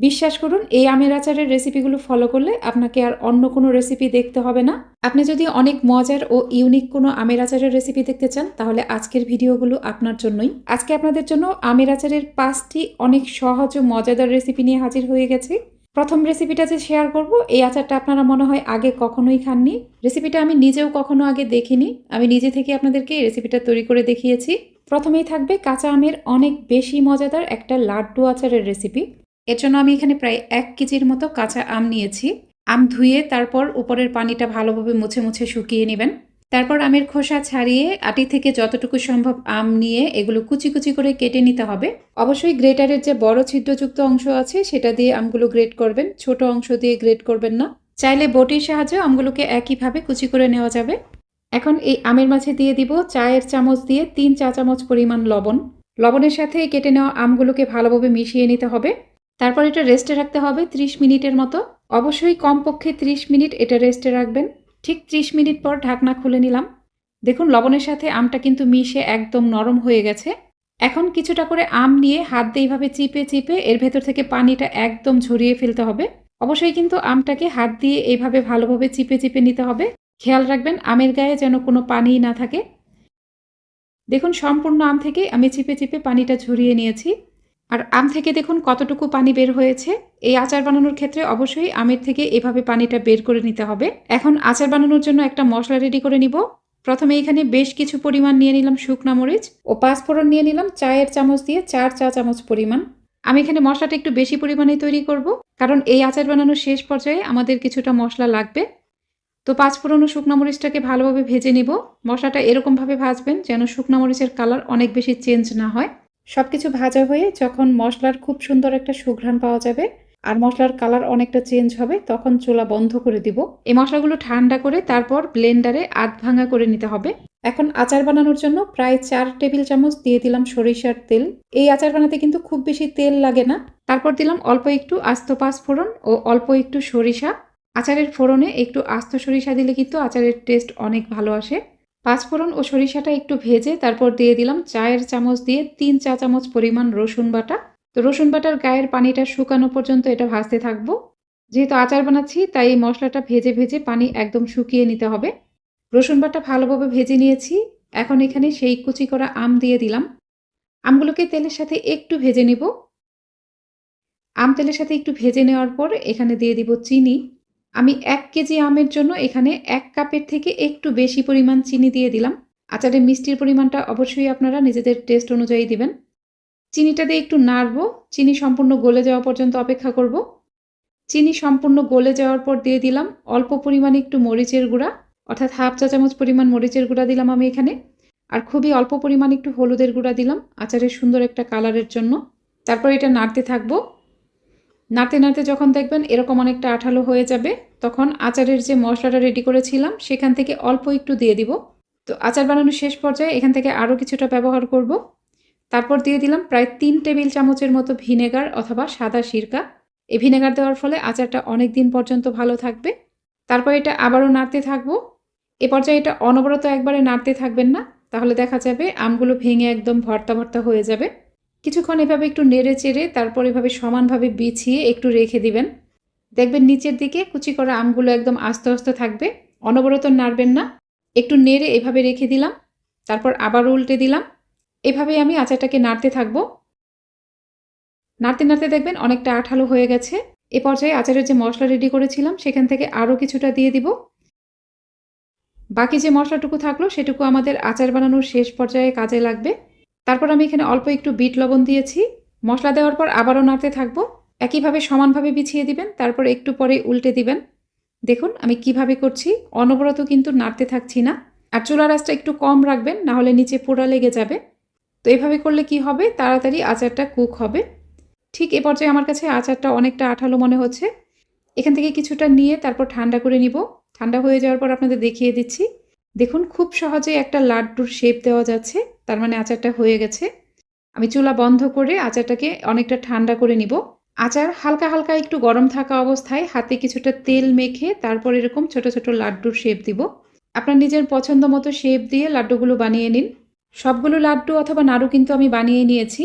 বিশ্বাস করুন এই আমের আচারের রেসিপিগুলো ফলো করলে আপনাকে আর অন্য কোনো রেসিপি দেখতে হবে না। আপনি যদি অনেক মজার ও ইউনিক কোনো আমের আচারের রেসিপি দেখতে চান তাহলে আজকের ভিডিওগুলো আপনার জন্যই। আজকে আপনাদের জন্য আমের আচারের 5টি অনেক সহজ ও মজাদার রেসিপি নিয়ে হাজির হয়ে গেছি। প্রথম রেসিপিটা যে শেয়ার করব, এই আচারটা আপনারা মনে হয় আগে কখনোই খাননি। রেসিপিটা আমি নিজেও কখনো আগে দেখিনি। আমি নিজে থেকে আপনাদেরকে এই রেসিপিটা তৈরি করে দেখিয়েছি। প্রথমেই থাকবে কাঁচা আমের অনেক বেশি মজাদার একটা লাড্ডু আচারের রেসিপি। এর জন্য আমি এখানে প্রায় 1 কেজির মতো কাঁচা আম নিয়েছি। আম ধুয়ে তারপর উপরের পানিটা ভালোভাবে মুছে মুছে শুকিয়ে নেবেন। তারপর আমের খোসা ছাড়িয়ে আটি থেকে যতটুকু সম্ভব আম নিয়ে এগুলো কুচি কুচি করে কেটে নিতে হবে। অবশ্যই গ্রেটারের যে বড় ছিদ্রযুক্ত অংশ আছে সেটা দিয়ে আমগুলো গ্রেট করবেন, ছোট অংশ দিয়ে গ্রেট করবেন না। চাইলে বটির সাহায্যে আমগুলোকে একইভাবে কুচি করে নেওয়া যাবে। এখন এই আমের মাঝে দিয়ে দিব চায়ের চামচ দিয়ে 3 চা চামচ পরিমাণ লবণ। লবণের সাথে কেটে নেওয়া আমগুলোকে ভালোভাবে মিশিয়ে নিতে হবে। তারপর এটা রেস্টে রাখতে হবে 30 মিনিটের মতো। অবশ্যই কমপক্ষে 30 মিনিট এটা রেস্টে রাখবেন। ঠিক 30 মিনিট পর ঢাকনা খুলে নিলাম। দেখুন লবণের সাথে আমটা কিন্তু মিশে একদম নরম হয়ে গেছে। এখন কিছুটা করে আম নিয়ে হাত দিয়ে এইভাবে চিপে চিপে এর ভেতর থেকে পানিটা একদম ঝরিয়ে ফেলতে হবে। অবশ্যই কিন্তু আমটাকে হাত দিয়ে এইভাবে ভালোভাবে চিপে চিপে নিতে হবে। খেয়াল রাখবেন আমের গায়ে যেন কোনো পানি না থাকে। দেখুন সম্পূর্ণ আম থেকে আমি চিপে চিপে পানিটা ঝরিয়ে নিয়েছি। আর আম থেকে দেখুন কতটুকু পানি বের হয়েছে। এই আচার বানানোর ক্ষেত্রে অবশ্যই আমের থেকে এভাবে পানিটা বের করে নিতে হবে। এখন আচার বানানোর জন্য একটা মশলা রেডি করে নিব। প্রথমে এখানে বেশ কিছু পরিমাণ নিয়ে নিলাম শুকনা মরিচ ও 5 ফোড়ন নিয়ে নিলাম চায়ের চামচ দিয়ে 4 চা চামচ পরিমাণ। আমি এখানে মশলাটা একটু বেশি পরিমাণে তৈরি করব, কারণ এই আচার বানানোর শেষ পর্যায়ে আমাদের কিছুটা মশলা লাগবে। তো 5 ফোড়ন ও শুকনা মরিচটাকে ভালোভাবে ভেজে নিব। মশলাটা এরকমভাবে ভাজবেন যেন শুকনা মরিচের কালার অনেক বেশি চেঞ্জ না হয়। সবকিছু ভাজা হয়ে যখন মশলার খুব সুন্দর একটা সুঘ্রাণ পাওয়া যাবে আর মশলার কালার অনেকটা চেঞ্জ হবে, তখন চুলা বন্ধ করে দিব। এই মশলাগুলো ঠান্ডা করে তারপর ব্লেন্ডারে আধ ভাঙা করে নিতে হবে। এখন আচার বানানোর জন্য প্রায় 4 টেবিল চামচ দিয়ে দিলাম সরিষার তেল। এই আচার বানাতে কিন্তু খুব বেশি তেল লাগে না। তারপর দিলাম অল্প একটু আস্ত 5 ফোড়ন ও অল্প একটু সরিষা। আচারের ফোড়নে একটু আস্ত সরিষা দিলে কিন্তু আচারের টেস্ট অনেক ভালো আসে। 5 ফোড়ন ও সরিষাটা একটু ভেজে তারপর দিয়ে দিলাম চায়ের চামচ দিয়ে 3 চা চামচ পরিমাণ রসুন বাটা। তো রসুন বাটার গায়ের পানিটা শুকানো পর্যন্ত এটা ভাজতে থাকবো। যেহেতু আচার বানাচ্ছি তাই এই মশলাটা ভেজে ভেজে পানি একদম শুকিয়ে নিতে হবে। রসুন বাটা ভালোভাবে ভেজে নিয়েছি। এখন এখানে সেই কুচি করা আম দিয়ে দিলাম। আমগুলোকে তেলের সাথে একটু ভেজে নিব। আম তেলের সাথে একটু ভেজে নেওয়ার পর এখানে দিয়ে দিব চিনি। আমি 1 কেজি আমের জন্য এখানে 1 কাপের থেকে একটু বেশি পরিমাণ চিনি দিয়ে দিলাম। আচারে মিষ্টির পরিমাণটা অবশ্যই আপনারা নিজেদের টেস্ট অনুযায়ী দিবেন। চিনিটা দিয়ে একটু নাড়বো। চিনি সম্পূর্ণ গলে যাওয়া পর্যন্ত অপেক্ষা করব। চিনি সম্পূর্ণ গলে যাওয়ার পর দিয়ে দিলাম অল্প পরিমাণে একটু মরিচের গুঁড়া, অর্থাৎ হাফ চা চামচ পরিমাণ মরিচের গুঁড়া দিলাম আমি এখানে। আর খুবই অল্প পরিমাণে একটু হলুদের গুঁড়া দিলাম আচারের সুন্দর একটা কালারের জন্য। তারপর এটা নাড়তে থাকবো। নাড়তে নাড়তে যখন দেখবেন এরকম অনেকটা আঠালো হয়ে যাবে, তখন আচারের যে মশলাটা রেডি করেছিলাম সেখান থেকে অল্প একটু দিয়ে দিব। তো আচার বানানোর শেষ পর্যায়ে এখান থেকে আরও কিছুটা ব্যবহার করব। তারপর দিয়ে দিলাম প্রায় 3 টেবিল চামচের মতো ভিনেগার অথবা সাদা সিরকা। এই ভিনেগার দেওয়ার ফলে আচারটা অনেক দিন পর্যন্ত ভালো থাকবে। তারপর এটা আবারও নাড়তে থাকবো। এ পর্যায়ে এটা অনবরত একবারে নাড়তে থাকবেন না, তাহলে দেখা যাবে আমগুলো ভেঙে একদম ভর্তা ভর্তা হয়ে যাবে। কিছুক্ষণ এভাবে একটু নেড়ে চেড়ে তারপর এভাবে সমানভাবে বিছিয়ে একটু রেখে দিবেন। দেখবেন নিচের দিকে কুচি করা আমগুলো একদম আস্তে আস্তে থাকবে। অনবরত নাড়বেন না। একটু নেড়ে এভাবে রেখে দিলাম। তারপর আবার উল্টে দিলাম। এভাবেই আমি আচারটাকে নাড়তে থাকবো। নাড়তে নাড়তে দেখবেন অনেকটা আঠালো হয়ে গেছে। এ পর্যায়ে আচারের যে মশলা রেডি করেছিলাম সেখান থেকে আরও কিছুটা দিয়ে দিব। বাকি যে মশলাটুকু থাকলো সেটুকু আমাদের আচার বানানোর শেষ পর্যায়ে কাজে লাগবে। তারপর আমি এখানে অল্প একটু বিট লবণ দিয়েছি। মশলা দেওয়ার পর আবারও নাড়তে থাকবো। একইভাবে সমানভাবে বিছিয়ে দিবেন, তারপর একটু পরে উল্টে দিবেন। দেখুন আমি কিভাবে করছি, অনবরত কিন্তু নাড়তে থাকছি না। আর চুলার আঁচটা একটু কম রাখবেন, না হলে নিচে পোড়া লেগে যাবে। তো এভাবে করলে কি হবে, তাড়াতাড়ি আচারটা কুক হবে। ঠিক এ পর্যায়ে আমার কাছে আচারটা অনেকটা আঠালো মনে হচ্ছে। এখান থেকে কিছুটা নিয়ে তারপর ঠান্ডা করে নিব। ঠান্ডা হয়ে যাওয়ার পর আপনাদের দেখিয়ে দিচ্ছি। দেখুন খুব সহজেই একটা লাড্ডুর শেপ দেওয়া যাচ্ছে, তার মানে আচারটা হয়ে গেছে। আমি চুলা বন্ধ করে আচারটাকে অনেকটা ঠান্ডা করে নিব। আচার হালকা হালকা একটু গরম থাকা অবস্থায় হাতে কিছুটা তেল মেখে তারপর এরকম ছোট ছোট লাড্ডুর শেপ দিব। আপনার নিজের পছন্দ মতো শেপ দিয়ে লাড্ডুগুলো বানিয়ে নিন। সবগুলো লাড্ডু অথবা নাড়ু কিন্তু আমি বানিয়ে নিয়েছি।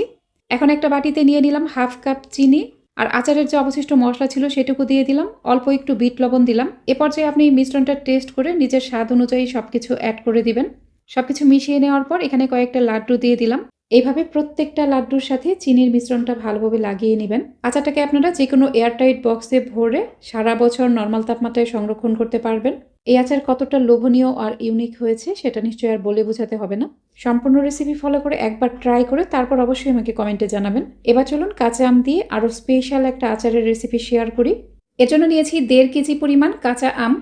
এখন একটা বাটিতে নিয়ে নিলাম হাফ কাপ চিনি আর আচারের যে অবশিষ্ট মশলা ছিল সেটুকু দিয়ে দিলাম, অল্প একটু বিট লবণ দিলাম। এ পর্যায়ে আপনি এই মিশ্রণটা টেস্ট করে নিজের স্বাদ অনুযায়ী সবকিছু অ্যাড করে দিবেন। সবকিছু মিশিয়ে নেওয়ার পর এখানে কয়েকটা লাড্ডু দিয়ে দিলাম। এইভাবে প্রত্যেকটা লাড্ডুর সাথে চিনির মিশ্রণটা ভালোভাবে লাগিয়ে নেবেন। আচারটাকে আপনারা যে কোনো এয়ারটাইট বক্সে ভরে সারা বছর নর্মাল তাপমাত্রায় সংরক্ষণ করতে পারবেন। এই আচার কতটা লোভনীয় আর ইউনিক হয়েছে সেটা নিশ্চয়ই আর বলে বোঝাতে হবে না। সম্পূর্ণ রেসিপি ফলো করে একবার ট্রাই করে তারপর অবশ্যই আমাকে কমেন্টে জানাবেন। এবার চলুন কাঁচা আম দিয়ে আরও স্পেশাল একটা আচারের রেসিপি শেয়ার করি। এজন্য নিয়েছি 1.5 কেজি পরিমাণ কাঁচা আম।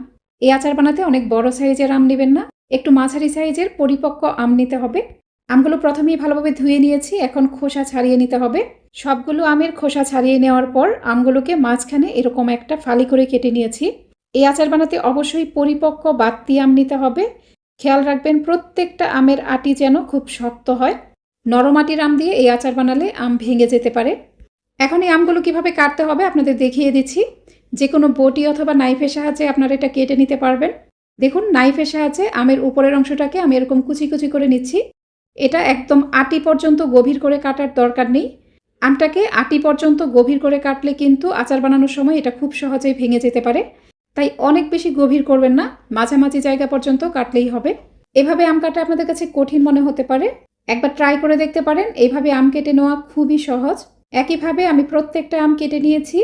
এই আচার বানাতে অনেক বড় সাইজের আম নেবেন না, একটু মাঝারি সাইজের পরিপক্ক আম নিতে হবে। আমগুলো প্রথমেই ভালোভাবে ধুয়ে নিয়েছি, এখন খোসা ছাড়িয়ে নিতে হবে। সবগুলো আমের খোসা ছাড়িয়ে নেওয়ার পর আমগুলোকে মাঝখানে এরকম একটা ফালি করে কেটে নিয়েছি। এই আচার বানাতে অবশ্যই পরিপক্ক বাড়তি আম নিতে হবে। খেয়াল রাখবেন প্রত্যেকটা আমের আটি যেন খুব শক্ত হয়। নরম আটির আম দিয়ে এই আচার বানালে আম ভেঙে যেতে পারে। এখন এই আমগুলো কিভাবে কাটতে হবে আপনাদের দেখিয়ে দিচ্ছি। যে কোনো বটি অথবা নাইফের সাহায্যে আপনারা এটা কেটে নিতে পারবেন। দেখুন নাইফের সাহায্যে আমের উপরের অংশটাকে আমি এরকম কুচি কুচি করে নিচ্ছি। এটা একদম আটি পর্যন্ত গভীর করে কাটার দরকার নেই। আমটাকে আটি পর্যন্ত গভীর করে কাটলে কিন্তু আচার বানানোর সময় এটা খুব সহজেই ভেঙে যেতে পারে। তাই অনেক বেশি গভীর করবেন না, মাঝামাঝি জায়গা পর্যন্ত কাটলেই হবে। এভাবে আম কাটা আপনাদের কাছে কঠিন মনে হতে পারে, একবার ট্রাই করে দেখতে পারেন। এইভাবে আম কেটে নেওয়া খুবই সহজ। একইভাবে আমি প্রত্যেকটা আম কেটে নিয়েছি।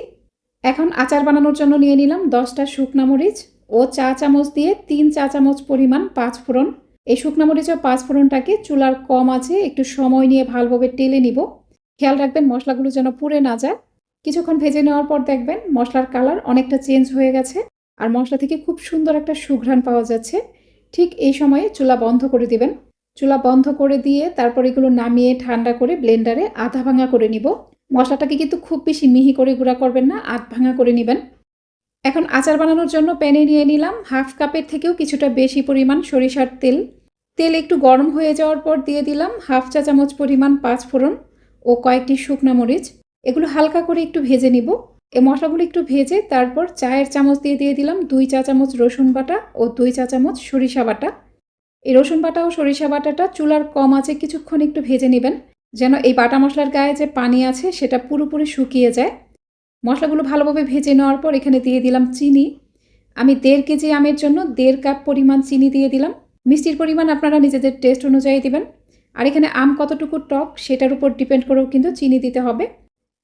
এখন আচার বানানোর জন্য নিয়ে নিলাম 10টা শুকনা মরিচ ও চা চামচ দিয়ে 3 চা চামচ পরিমাণ পাঁচফোড়ন। এই শুকনা মরিচ ও পাঁচফোড়নটাকে চুলার কম আঁচে একটু সময় নিয়ে ভালোভাবে টেলে নিব। খেয়াল রাখবেন মশলাগুলো যেন পুড়ে না যায়। কিছুক্ষণ ভেজে নেওয়ার পর দেখবেন মশলার কালার অনেকটা চেঞ্জ হয়ে গেছে আর মশলা থেকে খুব সুন্দর একটা সুঘ্রাণ পাওয়া যাচ্ছে। ঠিক এই সময়ে চুলা বন্ধ করে দিবেন। চুলা বন্ধ করে দিয়ে তারপর এগুলো নামিয়ে ঠান্ডা করে ব্লেন্ডারে আধা ভাঙা করে নিব। মশলাটাকে কিন্তু খুব বেশি মিহি করে গুঁড়া করবেন না, আধ ভাঙা করে নেবেন। এখন আচার বানানোর জন্য প্যানে নিয়ে নিলাম হাফ কাপের থেকেও কিছুটা বেশি পরিমাণ সরিষার তেল। তেল একটু গরম হয়ে যাওয়ার পর দিয়ে দিলাম হাফ চা চামচ পরিমাণ পাঁচফোড়ন ও কয়েকটি শুকনা মরিচ। এগুলো হালকা করে একটু ভেজে নিব। এই মশলাগুলো একটু ভেজে তারপর চায়ের চামচ দিয়ে দিলাম 2 চা চামচ রসুন বাটা ও 2 চা চামচ সরিষা বাটা। এই রসুন বাটা ও সরিষা বাটাটা চুলার কম আঁচে কিছুক্ষণ একটু ভেজে নেবেন, যেন এই বাটা মশলার গায়ে যে পানি আছে সেটা পুরোপুরি শুকিয়ে যায়। মশলাগুলো ভালোভাবে ভেজে নেওয়ার পর এখানে দিয়ে দিলাম চিনি। আমি 1.5 কেজি আমের জন্য 1.5 কাপ পরিমাণ চিনি দিয়ে দিলাম। মিষ্টির পরিমাণ আপনারা নিজেদের টেস্ট অনুযায়ী দিবেন। আর এখানে আম কতটুকু টক সেটার উপর ডিপেন্ড করেও কিন্তু চিনি দিতে হবে।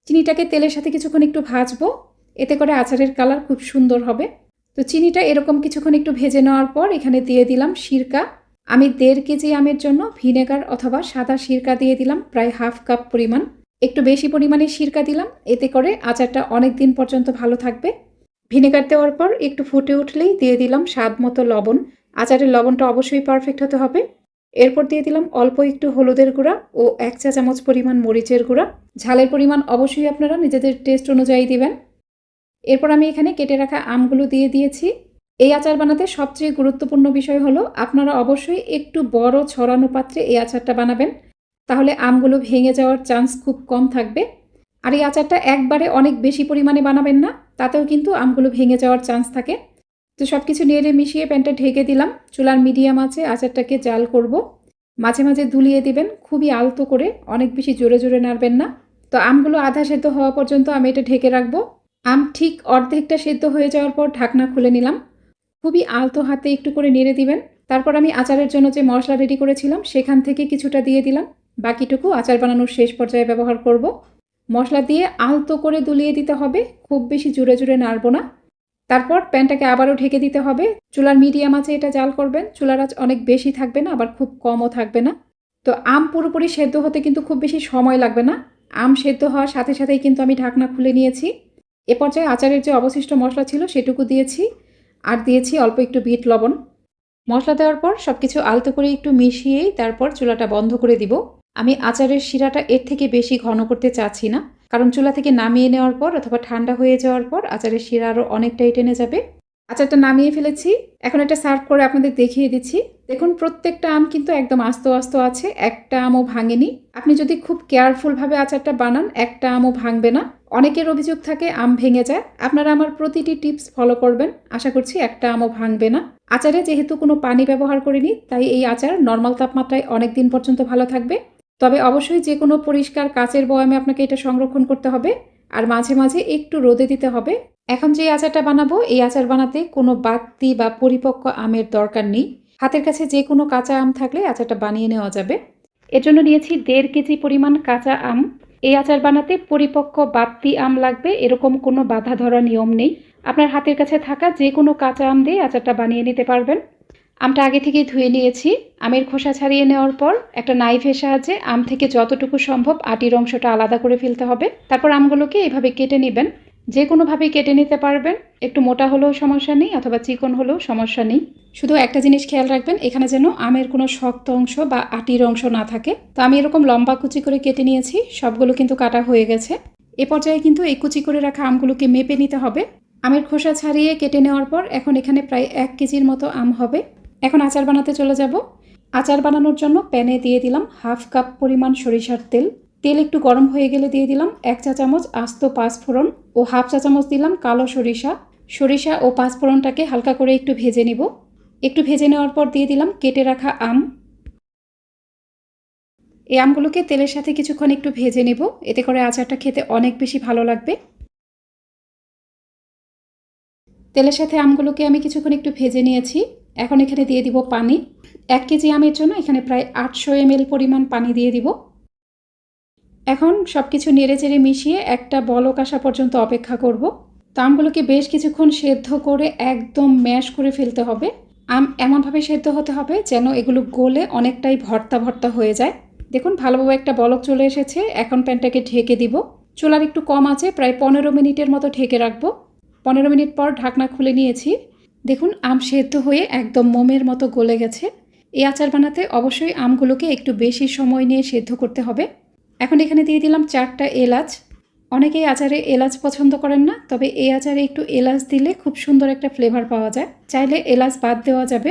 চিনিটাকে তেলের সাথে কিছুক্ষণ একটু ভাজবো, এতে করে আচারের কালার খুব সুন্দর হবে। তো চিনিটা এরকম কিছুক্ষণ একটু ভেজে নেওয়ার পর এখানে দিয়ে দিলাম সিরকা। আমি 1.5 কেজি আমের জন্য ভিনেগার অথবা সাদা সিরকা দিয়ে দিলাম প্রায় হাফ কাপ পরিমাণ। একটু বেশি পরিমাণে সিরকা দিলাম, এতে করে আচারটা অনেক দিন পর্যন্ত ভালো থাকবে। ভিনেগার দেওয়ার পর একটু ফুটে উঠলেই দিয়ে দিলাম স্বাদ মতো লবণ। আচারের লবণটা অবশ্যই পারফেক্ট হতে হবে। এরপর দিয়ে দিলাম অল্প একটু হলুদের গুঁড়া ও 1 চা চামচ পরিমাণ মরিচের গুঁড়া। ঝালের পরিমাণ অবশ্যই আপনারা নিজেদের টেস্ট অনুযায়ী দিবেন। এরপর আমি এখানে কেটে রাখা আমগুলো দিয়ে দিয়েছি। এই আচার বানাতে সবচেয়ে গুরুত্বপূর্ণ বিষয় হলো আপনারা অবশ্যই একটু বড় ছড়ানো পাত্রে এই আচারটা বানাবেন, তাহলে আমগুলো ভেঙে যাওয়ার চান্স খুব কম থাকবে। আর এই আচারটা একবারে অনেক বেশি পরিমাণে বানাবেন না, তাতেও কিন্তু আমগুলো ভেঙে যাওয়ার চান্স থাকে। তো সব কিছু নেড়ে মিশিয়ে প্যানটা ঢেকে দিলাম। চুলার মিডিয়াম আঁচে আচারটাকে জাল করব। মাঝে মাঝে দুলিয়ে দিবেন, খুবই আলতো করে, অনেক বেশি জোরে জোরে নাড়বেন না। তো আমগুলো আধা সেদ্ধ হওয়া পর্যন্ত আমি এটা ঢেকে রাখবো। আম ঠিক অর্ধেকটা সেদ্ধ হয়ে যাওয়ার পর ঢাকনা খুলে নিলাম। খুবই আলতো হাতে একটু করে নেড়ে দিবেন। তারপর আমি আচারের জন্য যে মশলা রেডি করেছিলাম সেখান থেকে কিছুটা দিয়ে দিলাম। বাকিটুকু আচার বানানোর শেষ পর্যায়ে ব্যবহার করব। মশলা দিয়ে আলতো করে দুলিয়ে দিতে হবে, খুব বেশি জোরে জোরে নাড়বো না। তারপর প্যানটাকে আবারও ঢেকে দিতে হবে। চুলার মিডিয়াম আঁচে এটা জাল করবেন। চুলার আঁচ অনেক বেশি থাকবে না, আবার খুব কমও থাকবে না। তো আম পুরোপুরি সেদ্ধ হতে কিন্তু খুব বেশি সময় লাগবে না। আম সেদ্ধ হওয়ার সাথে সাথেই কিন্তু আমি ঢাকনা খুলে নিয়েছি। এ পর্যায়ে আচারের যে অবশিষ্ট মশলা ছিল সেটুকু দিয়েছি, আর দিয়েছি অল্প একটু বিট লবণ। মশলা দেওয়ার পর সব কিছু আলতো করে একটু মিশিয়েই তারপর চুলাটা বন্ধ করে দিব। আমি আচারের শিরাটা এর থেকে বেশি ঘন করতে চাচ্ছি না, কারণ চুলা থেকে নামিয়ে নেওয়ার পর অথবা ঠান্ডা হয়ে যাওয়ার পর আচারের শিরা আরও অনেকটাই টেনে যাবে। আচারটা নামিয়ে ফেলেছি, এখন এটা সার্ভ করে আপনাদের দেখিয়ে দিচ্ছি। দেখুন প্রত্যেকটা আম কিন্তু একদম আস্ত আস্ত আছে, একটা আমও ভাঙেনি। আপনি যদি খুব কেয়ারফুলভাবে আচারটা বানান একটা আমও ভাঙবে না। অনেকের অভিযোগ থাকে আম ভেঙে যায়। আপনারা আমার প্রতিটি টিপস ফলো করবেন, আশা করছি একটা আমও ভাঙবে না। আচারে যেহেতু কোনো পানি ব্যবহার করিনি, তাই এই আচার নর্মাল তাপমাত্রায় অনেক দিন পর্যন্ত ভালো থাকবে। তবে অবশ্যই যে কোনো পরিষ্কার কাচের বয়ামে আপনাকে এটা সংরক্ষণ করতে হবে, আর মাঝে মাঝে একটু রোদে দিতে হবে। এখন যে আচারটা বানাবো এই আচার বানাতে কোনো বাড়তি বা পরিপক্ক আমের দরকার নেই। হাতের কাছে যে কোনো কাঁচা আম থাকলে আচারটা বানিয়ে নেওয়া যাবে। এর জন্য নিয়েছি 1.5 কেজি পরিমাণ কাঁচা আম। এই আচার বানাতে পরিপক্ক বাড়তি আম লাগবে এরকম কোনো বাধা ধরা নিয়ম নেই। আপনার হাতের কাছে থাকা যে কোনো কাঁচা আম দিয়ে আচারটা বানিয়ে নিতে পারবেন। আমটা আগে থেকেই ধুয়ে নিয়েছি। আমের খোসা ছাড়িয়ে নেওয়ার পর একটা নাইফের সাহায্যে আম থেকে যতটুকু সম্ভব আটির অংশটা আলাদা করে ফেলতে হবে। তারপর আমগুলোকে এভাবে কেটে নেবেন। যে কোনোভাবেই কেটে নিতে পারবেন, একটু মোটা হলেও সমস্যা নেই অথবা চিকন হলেও সমস্যা নেই। শুধু একটা জিনিস খেয়াল রাখবেন, এখানে যেন আমের কোনো শক্ত অংশ বা আটির অংশ না থাকে। তো আমি এরকম লম্বা কুচি করে কেটে নিয়েছি, সবগুলো কিন্তু কাটা হয়ে গেছে। এ পর্যায়ে কিন্তু এই কুচি করে রাখা আমগুলোকে মেপে নিতে হবে। আমের খোসা ছাড়িয়ে কেটে নেওয়ার পর এখন এখানে প্রায় 1 কেজির মতো আম হবে। এখন আচার বানাতে চলে যাব। আচার বানানোর জন্য প্যানে দিয়ে দিলাম 1/2 কাপ পরিমাণ সরিষার তেল। তেল একটু গরম হয়ে গেলে দিয়ে দিলাম 1 চা চামচ আস্ত পাঁচফোড়ন ও 1/2 চা চামচ দিলাম কালো সরিষা। সরিষা ও পাঁচফোড়নটাকে হালকা করে একটু ভেজে নিব। একটু ভেজে নেওয়ার পর দিয়ে দিলাম কেটে রাখা আম। এই আমগুলোকে তেলের সাথে কিছুক্ষণ একটু ভেজে নেব, এতে করে আচারটা খেতে অনেক বেশি ভালো লাগবে। তেলের সাথে আমগুলোকে আমি কিছুক্ষণ একটু ভেজে নিয়েছি। এখন এখানে দিয়ে দিব পানি। 1 কেজি আমের জন্য এখানে প্রায় 800 ml পরিমাণ পানি দিয়ে দিব। এখন সব কিছু নেড়েচেড়ে মিশিয়ে একটা বলক আসা পর্যন্ত অপেক্ষা করব। তো আমগুলোকে বেশ কিছুক্ষণ সেদ্ধ করে একদম ম্যাশ করে ফেলতে হবে। আম এমনভাবে সেদ্ধ হতে হবে যেন এগুলো গলে অনেকটাই ভর্তা ভর্তা হয়ে যায়। দেখুন ভালোভাবে একটা বলক চলে এসেছে। এখন প্যানটাকে ঢেকে দিব। চুলার একটু কম আছে, প্রায় 15 মিনিটের মতো ঢেকে রাখবো। 15 মিনিট পর ঢাকনা খুলে নিয়েছি। দেখুন আম সেদ্ধ হয়ে একদম মোমের মতো গলে গেছে। এই আচার বানাতে অবশ্যই আমগুলোকে একটু বেশি সময় নিয়ে সেদ্ধ করতে হবে। এখন এখানে দিয়ে দিলাম 4টা এলাচ। অনেকেই আচারে এলাচ পছন্দ করেন না, তবে এই আচারে একটু এলাচ দিলে খুব সুন্দর একটা ফ্লেভার পাওয়া যায়। চাইলে এলাচ বাদ দেওয়া যাবে।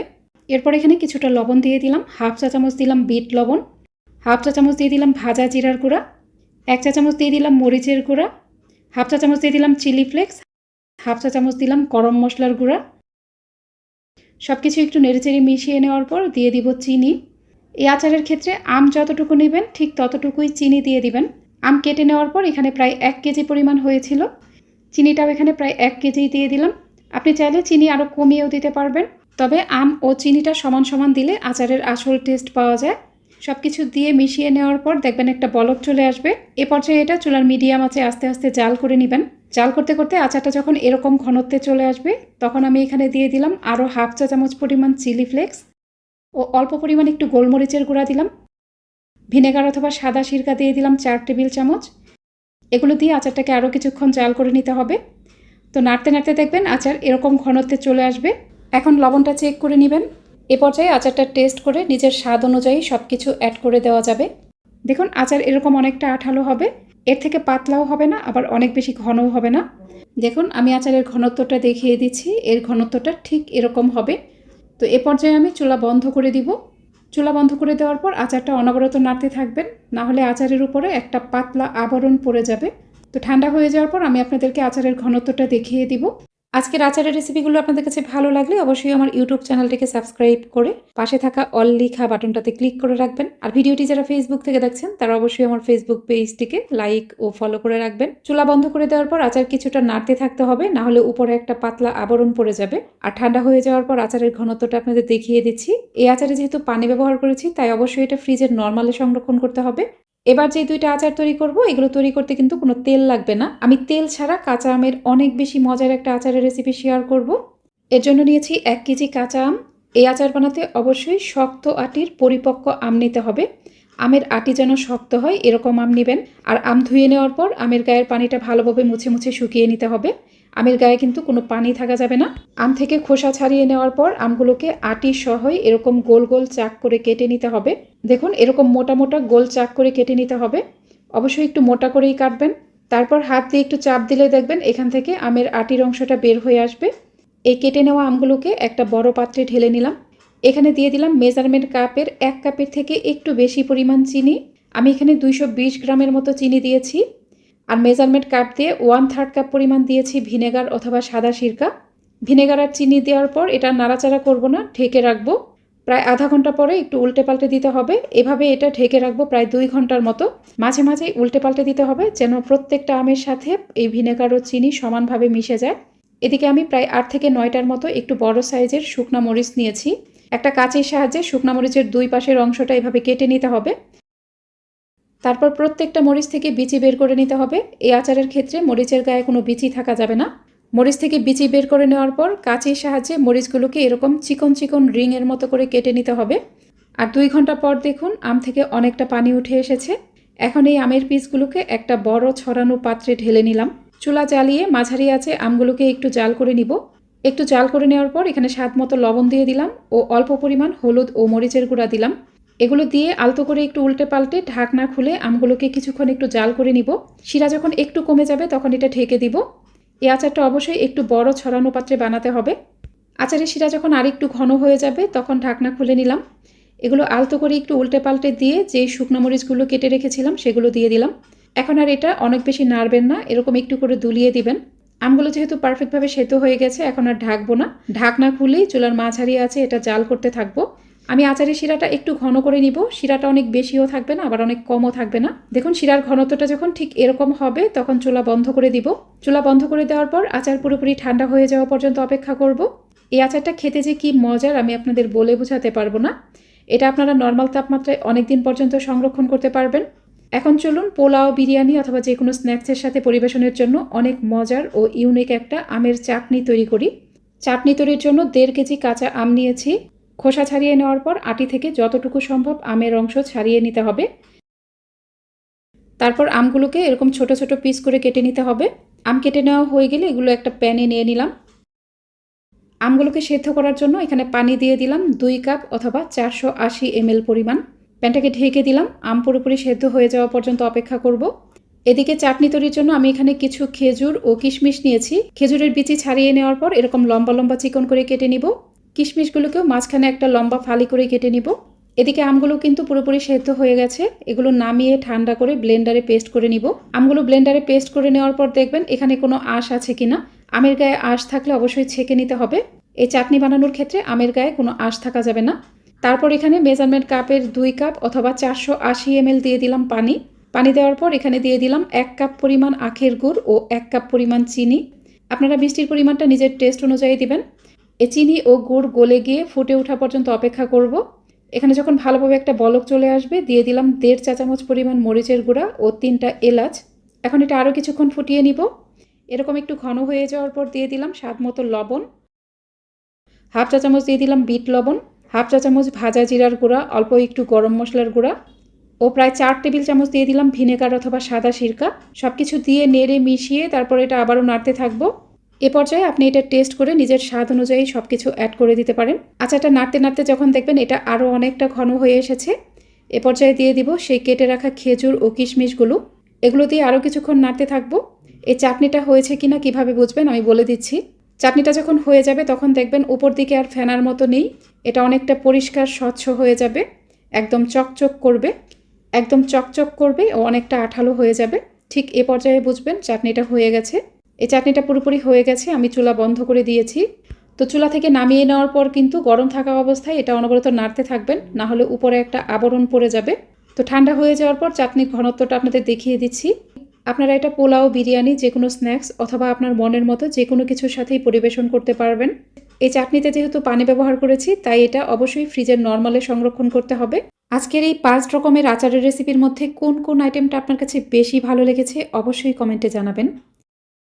এরপর এখানে কিছুটা লবণ দিয়ে দিলাম, 1/2 চা চামচ দিলাম বিট লবণ, 1/2 চা চামচ দিয়ে দিলাম ভাজা জিরার গুঁড়া, 1 চা চামচ দিয়ে দিলাম মরিচের গুঁড়া, 1/2 চা চামচ দিয়ে দিলাম চিলি ফ্লেক্স, 1/2 চা চামচ দিলাম গরম মশলার গুঁড়া। সব কিছু একটু নেড়েচেড়ে মিশিয়ে নেওয়ার পর দিয়ে দিব চিনি। এই আচারের ক্ষেত্রে আম যতটুকু নেবেন ঠিক ততটুকুই চিনি দিয়ে দিবেন। আম কেটে নেওয়ার পর এখানে প্রায় 1 কেজি পরিমাণ হয়েছিল। চিনিটাও এখানে প্রায় 1 কেজিই দিয়ে দিলাম। আপনি চাইলে চিনি আরও কমিয়েও দিতে পারবেন, তবে আম ও চিনিটা সমান সমান দিলে আচারের আসল টেস্ট পাওয়া যায়। সব কিছু দিয়ে মিশিয়ে নেওয়ার পর দেখবেন একটা বলক চলে আসবে। এ পর্যায়ে এটা চুলার মিডিয়াম আঁচে আস্তে আস্তে জাল করে নেবেন। জাল করতে করতে আচারটা যখন এরকম ঘনত্বে চলে আসবে তখন আমি এখানে দিয়ে দিলাম আরও 1/2 চা চামচ পরিমাণ চিলি ফ্লেক্স ও অল্প পরিমাণ একটু গোলমরিচের গুঁড়া দিলাম। ভিনেগার অথবা সাদা সিরকা দিয়ে দিলাম 4 টেবিল চামচ। এগুলো দিয়ে আচারটাকে আরও কিছুক্ষণ জাল করে নিতে হবে। তো নাড়তে নাড়তে দেখবেন আচার এরকম ঘনত্বে চলে আসবে। এখন লবণটা চেক করে নেবেন। এ পর্যায়ে আচারটা টেস্ট করে নিজের স্বাদ অনুযায়ী সব কিছু অ্যাড করে দেওয়া যাবে। দেখুন আচার এরকম অনেকটা আঠালো হবে, এর থেকে পাতলাও হবে না আবার অনেক বেশি ঘনও হবে না। দেখুন আমি আচারের ঘনত্বটা দেখিয়ে দিচ্ছি, এর ঘনত্বটা ঠিক এরকম হবে। তো এ পর্যায়ে আমি চুলা বন্ধ করে দিব। চুলা বন্ধ করে দেওয়ার পর আচারটা অনবরত নাড়তে থাকবেন, না হলে আচারের উপরে একটা পাতলা আবরণ পড়ে যাবে। তো ঠান্ডা হয়ে যাওয়ার পর আমি আপনাদেরকে আচারের ঘনত্বটা দেখিয়ে দিব। আজকের আচারের রেসিপিগুলো আপনাদের কাছে ভালো লাগলে অবশ্যই আমার ইউটিউব চ্যানেলটিকে সাবস্ক্রাইব করে পাশে থাকা অল লেখা বাটনটাতে ক্লিক করে রাখবেন। আর ভিডিওটি যারা ফেসবুক থেকে দেখছেন তারা অবশ্যই আমার ফেসবুক পেজটিকে লাইক ও ফলো করে রাখবেন। চুলা বন্ধ করে দেওয়ার পর আচার কিছুটা নাড়তে থাকতে হবে, না হলে উপরে একটা পাতলা আবরণ পড়ে যাবে। আর ঠান্ডা হয়ে যাওয়ার পর আচারের ঘনত্বটা আপনাদের দেখিয়ে দিচ্ছি। এই আচারে যেহেতু পানি ব্যবহার করেছি তাই অবশ্যই এটা ফ্রিজের নর্মালে সংরক্ষণ করতে হবে। এবার যে 2টা আচার তৈরি করব এগুলো তৈরি করতে কিন্তু কোনো তেল লাগবে না। আমি তেল ছাড়া কাঁচা আমের অনেক বেশি মজার একটা আচারের রেসিপি শেয়ার করব। এর জন্য নিয়েছি 1 কেজি কাঁচা আম। এই আচার বানাতে অবশ্যই শক্ত আটির পরিপক্ক আম নিতে হবে। আমের আটি যেন শক্ত হয় এরকম আম নেবেন। আর আম ধুয়ে নেওয়ার পর আমের গায়ের পানিটা ভালোভাবে মুছে মুছে শুকিয়ে নিতে হবে। আমের গায়ে কিন্তু কোনো পানি থাকা যাবে না। আম থেকে খোসা ছাড়িয়ে নেওয়ার পর আমগুলোকে আটি সহই এরকম গোল গোল চাক করে কেটে নিতে হবে। দেখুন এরকম মোটা মোটা গোল চাক করে কেটে নিতে হবে। অবশ্যই একটু মোটা করেই কাটবেন। তারপর হাত দিয়ে একটু চাপ দিলে দেখবেন এখান থেকে আমের আটির অংশটা বের হয়ে আসবে। এই কেটে নেওয়া আমগুলোকে একটা বড় পাত্রে ঢেলে নিলাম। এখানে দিয়ে দিলাম মেজারমেন্ট কাপের 1 কাপের থেকে একটু বেশি পরিমাণ চিনি। আমি এখানে 220 গ্রামের মতো চিনি দিয়েছি। আর মেজারমেন্ট কাপ দিয়ে 1/3 কাপ পরিমাণ দিয়েছি ভিনেগার অথবা সাদা সিরকা। ভিনেগার আর চিনি দেওয়ার পর এটা নাড়াচাড়া করব না, ঢেকে রাখবো। প্রায় আধা ঘন্টা পরে একটু উল্টে পাল্টে দিতে হবে। এভাবে এটা ঢেকে রাখবো প্রায় 2 ঘন্টার মতো। মাঝে মাঝেই উল্টে পাল্টে দিতে হবে যেন প্রত্যেকটা আমের সাথে এই ভিনেগার ও চিনি সমানভাবে মিশে যায়। এদিকে আমি প্রায় 8 থেকে 9টার মতো একটু বড় সাইজের শুকনা মরিচ নিয়েছি। একটা কাঁচির সাহায্যে শুকনা মরিচের 2 পাশের অংশটা এভাবে কেটে নিতে হবে। তারপর প্রত্যেকটা মরিচ থেকে বিচি বের করে নিতে হবে। এই আচারের ক্ষেত্রে মরিচের গায়ে কোনো বিচি থাকা যাবে না। মরিচ থেকে বিচি বের করে নেওয়ার পর কাঁচির সাহায্যে মরিচগুলোকে এরকম চিকন চিকন রিংয়ের মতো করে কেটে নিতে হবে। আর 2 ঘন্টা পর দেখুন আম থেকে অনেকটা পানি উঠে এসেছে। এখন এই আমের পিসগুলোকে একটা বড় ছড়ানো পাত্রে ঢেলে নিলাম। চুলা জ্বালিয়ে মাঝারি আঁচে আমগুলোকে একটু জাল করে নিব। একটু জাল করে নেওয়ার পর এখানে স্বাদ মতো লবণ দিয়ে দিলাম ও অল্প পরিমাণ হলুদ ও মরিচের গুঁড়া দিলাম। এগুলো দিয়ে আলতো করে একটু উল্টে পাল্টে ঢাকনা খুলে আমগুলোকে কিছুক্ষণ একটু জাল করে নিব। শিরা যখন একটু কমে যাবে তখন এটা ঢেকে দিব। এই আচারটা অবশ্যই একটু বড় ছড়ানো পাত্রে বানাতে হবে। আচারের শিরা যখন আরেকটু ঘন হয়ে যাবে তখন ঢাকনা খুলে নিলাম। এগুলো আলতো করে একটু উল্টে পাল্টে দিয়ে যেই শুকনো মরিচগুলো কেটে রেখেছিলাম সেগুলো দিয়ে দিলাম। এখন আর এটা অনেক বেশি নাড়বেন না, এরকম একটু করে দুলিয়ে দিবেন। আমগুলো যেহেতু পারফেক্টভাবে সেদ্ধ হয়ে গেছে এখন আর ঢাকবো না। ঢাকনা খুলেই চুলার মাঝারি আছে এটা জাল করতে থাকবো। আমি আচারের শিরাটা একটু ঘন করে নিব। শিরাটা অনেক বেশিও থাকবে না আবার অনেক কমও থাকবে না। দেখুন শিরার ঘনত্বটা যখন ঠিক এরকম হবে তখন চুলা বন্ধ করে দিব। চুলা বন্ধ করে দেওয়ার পর আচার পুরোপুরি ঠান্ডা হয়ে যাওয়া পর্যন্ত অপেক্ষা করব। এই আচারটা খেতে যে কি মজার আমি আপনাদের বলে বোঝাতে পারবো না। এটা আপনারা নর্মাল তাপমাত্রায় অনেক দিন পর্যন্ত সংরক্ষণ করতে পারবেন। এখন চলুন পোলাও, বিরিয়ানি অথবা যে কোনো স্ন্যাক্সের সাথে পরিবেশনের জন্য অনেক মজার ও ইউনিক একটা আমের চাটনি তৈরি করি। চাটনি তৈরির জন্য 1.5 কেজি কাঁচা আম নিয়েছি। খোসা ছাড়িয়ে নেওয়ার পর আটি থেকে যতটুকু সম্ভব আমের অংশ ছাড়িয়ে নিতে হবে। তারপর আমগুলোকে এরকম ছোট ছোট পিস করে কেটে নিতে হবে। আম কেটে নেওয়া হয়ে গেলে এগুলো একটা প্যানে নিয়ে নিলাম। আমগুলোকে সেদ্ধ করার জন্য এখানে পানি দিয়ে দিলাম 2 কাপ অথবা 480 ml পরিমাণ। প্যানটাকে ঢেকে দিলাম। আম পুরোপুরি সেদ্ধ হয়ে যাওয়া পর্যন্ত অপেক্ষা করব। এদিকে চাটনি তৈরির জন্য আমি এখানে কিছু খেজুর ও কিশমিশ নিয়েছি। খেজুরের বিচি ছাড়িয়ে নেওয়ার পর এরকম লম্বা লম্বা চিকন করে কেটে নিব। কিশমিশগুলোকেও মাঝখানে একটা লম্বা ফালি করে কেটে নিব। এদিকে আমগুলো কিন্তু পুরোপুরি সেদ্ধ হয়ে গেছে। এগুলো নামিয়ে ঠান্ডা করে ব্লেন্ডারে পেস্ট করে নিব। আমগুলো ব্লেন্ডারে পেস্ট করে নেওয়ার পর দেখবেন এখানে কোনো আঁশ আছে কিনা। আমের গায়ে আঁশ থাকলে অবশ্যই ছেঁকে নিতে হবে। এই চাটনি বানানোর ক্ষেত্রে আমের গায়ে কোনো আঁশ থাকা যাবে না। তারপর এখানে মেজারমেন্ট কাপের 2 কাপ অথবা 480 ml দিয়ে দিলাম পানি। পানি দেওয়ার পর এখানে দিয়ে দিলাম 1 কাপ পরিমাণ আখের গুড় ও 1 কাপ পরিমাণ চিনি। আপনারা মিষ্টির পরিমাণটা নিজের টেস্ট অনুযায়ী দিবেন। এই চিনি ও গুড় গলে গিয়ে ফুটে ওঠা পর্যন্ত অপেক্ষা করব। এখানে যখন ভালোভাবে একটা বলক চলে আসবে দিয়ে দিলাম 1.5 চা চামচ পরিমাণ মরিচের গুঁড়া ও 3টা এলাচ। এখন এটা আরও কিছুক্ষণ ফুটিয়ে নিব। এরকম একটু ঘন হয়ে যাওয়ার পর দিয়ে দিলাম স্বাদ মতো লবণ। 1/2 চা চামচ দিয়ে দিলাম বিট লবণ। 1/2 চা চামচ ভাজা জিরার গুঁড়া, অল্প একটু গরম মশলার গুঁড়া ও প্রায় 4 টেবিল চামচ দিয়ে দিলাম ভিনেগার অথবা সাদা সিরকা। সব কিছু দিয়ে নেড়ে মিশিয়ে তারপর এটা আবারও নাড়তে থাকবো। এ পর্যায়ে আপনি এটা টেস্ট করে নিজের স্বাদ অনুযায়ী সব কিছু অ্যাড করে দিতে পারেন। আচারটা নাড়তে নাড়তে যখন দেখবেন এটা আরও অনেকটা ঘন হয়ে এসেছে এ পর্যায়ে দিয়ে দিব সেই কেটে রাখা খেজুর ও কিশমিশগুলো। এগুলো দিয়ে আরও কিছুক্ষণ নাড়তে থাকবো। এই চাটনিটা হয়েছে কিনা কিভাবে বুঝবেন আমি বলে দিচ্ছি। চাটনিটা যখন হয়ে যাবে তখন দেখবেন উপর দিকে আর ফেনার মতো নেই। এটা অনেকটা পরিষ্কার স্বচ্ছ হয়ে যাবে, একদম চকচক করবে, একদম চকচক করবে ও অনেকটা আঠালো হয়ে যাবে। ঠিক এ পর্যায়ে বুঝবেন চাটনিটা হয়ে গেছে। এই চাটনিটা পুরোপুরি হয়ে গেছে। আমি চুলা বন্ধ করে দিয়েছি। তো চুলা থেকে নামিয়ে নেওয়ার পর কিন্তু গরম থাকা অবস্থায় এটা অনবরত নাড়তে থাকবেন, না হলে উপরে একটা আবরণ পড়ে যাবে। তো ঠান্ডা হয়ে যাওয়ার পর চাটনির ঘনত্বটা আপনাদের দেখিয়ে দিচ্ছি। আপনারা এটা পোলাও, বিরিয়ানি, যে কোনো স্ন্যাক্স অথবা আপনার মনের মতো যে কোনো কিছুর সাথেই পরিবেশন করতে পারবেন। এই চাটনিতে যেহেতু পানি ব্যবহার করেছি তাই এটা অবশ্যই ফ্রিজের নর্মালে সংরক্ষণ করতে হবে। আজকের এই 5 রকমের আচারের রেসিপির মধ্যে কোন কোন আইটেমটা আপনার কাছে বেশি ভালো লেগেছে অবশ্যই কমেন্টে জানাবেন।